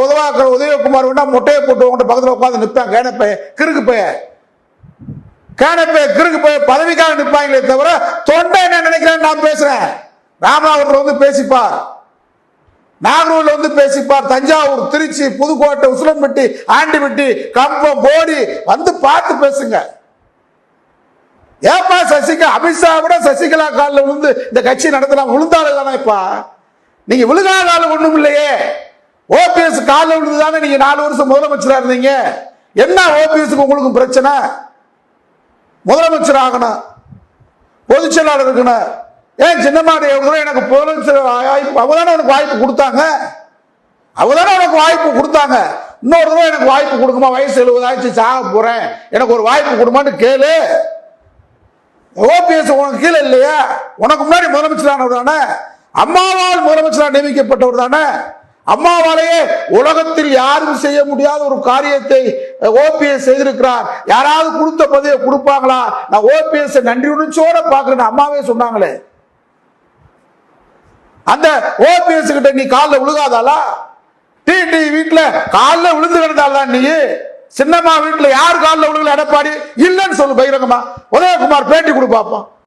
உதயகுமார் உதயகுமார் வேணா மொட்டையை போட்டு உங்கள்கிட்ட பக்கத்தில் உட்காந்து நிற்பான். கேனப்பைய கிறுக்கு பைய பதவிக்காக நிற்பாங்களே தவிர தொண்டை என்ன நினைக்கிறேன்னு நான் பேசுறேன். ராமநாதபுரத்தில் வந்து பேசிப்பார், நாகூர்ல வந்து பேசிப்பார், தஞ்சாவூர், திருச்சி, புதுக்கோட்டை, உசிலம்பட்டி, ஆண்டிப்பட்டி, கம்பம், போடி வந்து பார்த்து பேசுங்க. ஏப்பா அமித்ஷா விட சசிகலா காலில் விழுந்து இந்த கட்சி நடத்தலாம். விழுந்தாலும் தானே இப்ப நீங்க விழுகாதாலும் ஒண்ணும் இல்லையே. ஓபிஎஸ் காலில் விழுந்து தானே நீங்க 4 வருஷம் முதலமைச்சரா இருந்தீங்க. என்ன ஓபிஎஸ்க்கு உங்களுக்கு பிரச்சனை? முதலமைச்சர் ஆகணும், பொதுச் செயலாளர் இருக்கணும். ஏன் சின்னமாடி எனக்கு முதலமைச்சர் அவதானே உனக்கு வாய்ப்பு கொடுத்தாங்க, இன்னொரு தடவை எனக்கு வாய்ப்பு கொடுக்குமா, வயசு 70 ஆயிடுச்சு, சாக போறேன், எனக்கு ஒரு வாய்ப்பு கொடுமான்னு கேளு. ஓபிஎஸ் உனக்கு கீழே இல்லையா? உனக்கு முன்னாடி முதலமைச்சரானவர் தானே, அம்மாவால் முதலமைச்சராக நியமிக்கப்பட்டவர் தானே. அம்மாவாலேயே உலகத்தில் யாரும் செய்ய முடியாத ஒரு காரியத்தை ஓபிஎஸ் செய்திருக்கிறார். யாராவது கொடுத்த பதவியை கொடுப்பாங்களா? நான் ஓபிஎஸ் நன்றியுணர்ச்சியோட பாக்குறேன். அம்மாவே சொன்னாங்களே. அந்த ஓபிஎஸ் கிட்ட நீ காலில் விழுகாதாளா? டிடி வீட்டுல காலில் விழுந்து கிடந்தாளா? நீ சின்னம்மா வீட்டுல யார் காலில் விழுகல? எடப்பாடி இல்லைன்னு சொல்லு பகிரங்கமா. உதயகுமார் பேட்டி கொடு பாப்போம்.